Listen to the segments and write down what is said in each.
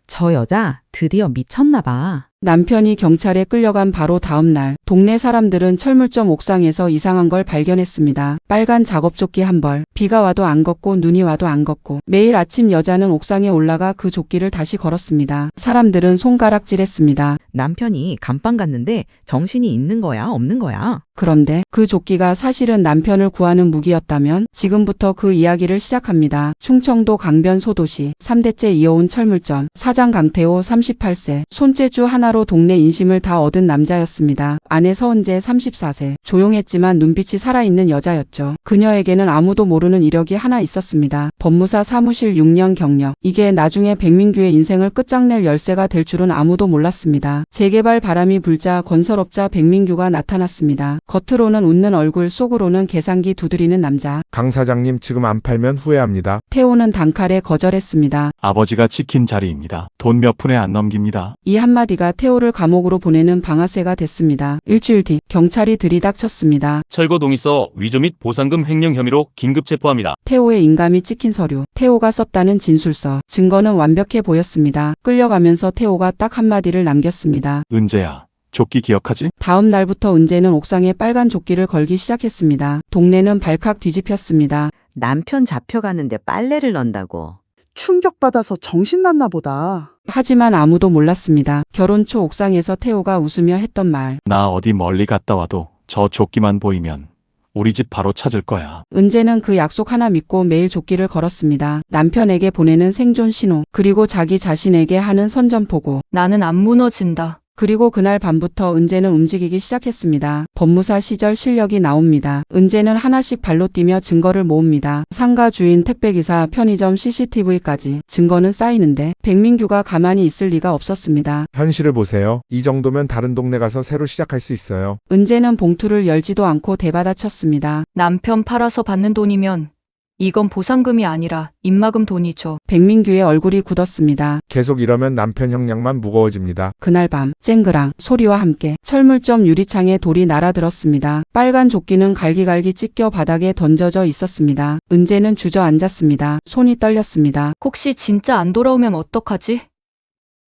저 여자 드디어 미쳤나 봐. 남편이 경찰에 끌려간 바로 다음 날 동네 사람들은 철물점 옥상에서 이상한 걸 발견했습니다. 빨간 작업조끼 한 벌. 비가 와도 안 걷고 눈이 와도 안 걷고 매일 아침 여자는 옥상에 올라가 그 조끼를 다시 걸었습니다. 사람들은 손가락질했습니다. 남편이 감방 갔는데 정신이 있는 거야, 없는 거야? 그런데 그 조끼가 사실은 남편을 구하는 무기였다면 지금부터 그 이야기를 시작합니다. 충청도 강변 소도시 3대째 이어온 철물점 사장 강태호 38세 손재주 하나로 동네 인심을 다 얻은 남자였습니다. 아내 서은재 34세 조용했지만 눈빛이 살아있는 여자였죠. 그녀에게는 아무도 모르는 이력이 하나 있었습니다. 법무사 사무실 6년 경력. 이게 나중에 백민규의 인생을 끝장낼 열쇠가 될 줄은 아무도 몰랐습니다. 재개발 바람이 불자 건설업자 백민규가 나타났습니다. 겉으로는 웃는 얼굴 속으로는 계산기 두드리는 남자. 강 사장님 지금 안 팔면 후회합니다. 태호는 단칼에 거절했습니다. 아버지가 지킨 자리입니다. 돈 몇 푼에 안 넘깁니다. 이 한마디가 태호를 감옥으로 보내는 방아쇠가 됐습니다. 일주일 뒤 경찰이 들이닥쳤습니다. 철거 동의서 위조 및 보상금 횡령 혐의로 긴급 체포합니다. 태호의 인감이 찍힌 서류, 태호가 썼다는 진술서, 증거는 완벽해 보였습니다. 끌려가면서 태호가 딱 한마디를 남겼습니다. 은재야, 조끼 기억하지? 다음 날부터 은재는 옥상에 빨간 조끼를 걸기 시작했습니다. 동네는 발칵 뒤집혔습니다. 남편 잡혀가는데 빨래를 넣는다고. 충격받아서 정신 났나 보다. 하지만 아무도 몰랐습니다. 결혼 초 옥상에서 태호가 웃으며 했던 말. 나 어디 멀리 갔다 와도 저 조끼만 보이면 우리 집 바로 찾을 거야. 은재는 그 약속 하나 믿고 매일 조끼를 걸었습니다. 남편에게 보내는 생존 신호, 그리고 자기 자신에게 하는 선전포고. 나는 안 무너진다. 그리고 그날 밤부터 은재는 움직이기 시작했습니다. 법무사 시절 실력이 나옵니다. 은재는 하나씩 발로 뛰며 증거를 모읍니다. 상가 주인, 택배기사, 편의점 CCTV까지 증거는 쌓이는데 백민규가 가만히 있을 리가 없었습니다. 현실을 보세요. 이 정도면 다른 동네 가서 새로 시작할 수 있어요. 은재는 봉투를 열지도 않고 대받아쳤습니다. 남편 팔아서 받는 돈이면 이건 보상금이 아니라 입막음 돈이죠. 백민규의 얼굴이 굳었습니다. 계속 이러면 남편 형량만 무거워집니다. 그날 밤 쨍그랑 소리와 함께 철물점 유리창에 돌이 날아들었습니다. 빨간 조끼는 갈기갈기 찢겨 바닥에 던져져 있었습니다. 은재는 주저앉았습니다. 손이 떨렸습니다. 혹시 진짜 안 돌아오면 어떡하지?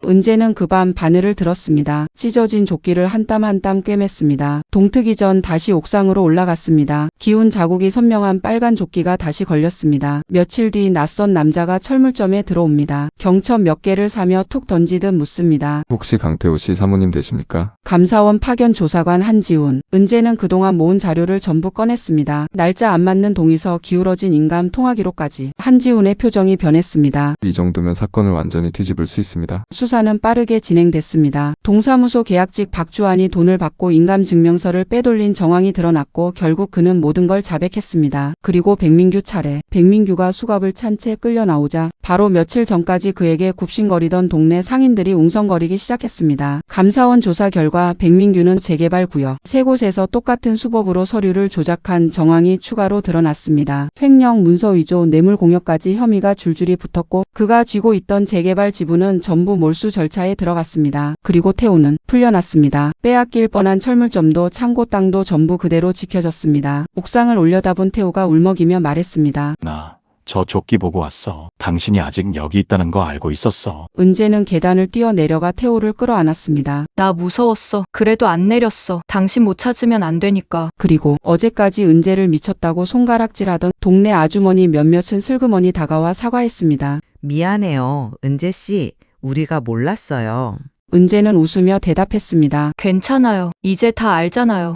은재는 그 밤 바늘을 들었습니다. 찢어진 조끼를 한 땀 한 땀 꿰맸습니다. 동트기 전 다시 옥상으로 올라갔습니다. 기운 자국이 선명한 빨간 조끼가 다시 걸렸습니다. 며칠 뒤 낯선 남자가 철물점에 들어옵니다. 경첩 몇 개를 사며 툭 던지듯 묻습니다. 혹시 강태호 씨 사모님 되십니까? 감사원 파견 조사관 한지훈. 은재는 그동안 모은 자료를 전부 꺼냈습니다. 날짜 안 맞는 동의서, 기울어진 인감 통화 기록까지. 한지훈의 표정이 변했습니다. 이 정도면 사건을 완전히 뒤집을 수 있습니다. 수사는 빠르게 진행됐습니다. 동사무소 계약직 박주환이 돈을 받고 인감증명서를 빼돌린 정황이 드러났고 결국 그는 모든 걸 자백했습니다. 그리고 백민규 차례. 백민규가 수갑을 찬 채 끌려 나오자 바로 며칠 전까지 그에게 굽신거리던 동네 상인들이 웅성거리기 시작했습니다. 감사원 조사 결과 백민규는 재개발 구역 세 곳에서 똑같은 수법으로 서류를 조작한 정황이 추가로 드러났습니다. 횡령, 문서 위조, 뇌물 공여까지 혐의가 줄줄이 붙었고 그가 쥐고 있던 재개발 지분은 전부 몰수 절차에 들어갔습니다. 그리고 태호는 풀려났습니다. 빼앗길 뻔한 철물점도 창고 땅도 전부 그대로 지켜졌습니다. 옥상을 올려다본 태호가 울먹이며 말했습니다. 나 저 조끼 보고 왔어. 당신이 아직 여기 있다는 거 알고 있었어. 은재는 계단을 뛰어내려가 태호를 끌어안았습니다. 나 무서웠어. 그래도 안 내렸어. 당신 못 찾으면 안 되니까. 그리고 어제까지 은재를 미쳤다고 손가락질하던 동네 아주머니 몇몇은 슬그머니 다가와 사과했습니다. 미안해요. 은재 씨, 우리가 몰랐어요. 은재는 웃으며 대답했습니다. 괜찮아요. 이제 다 알잖아요.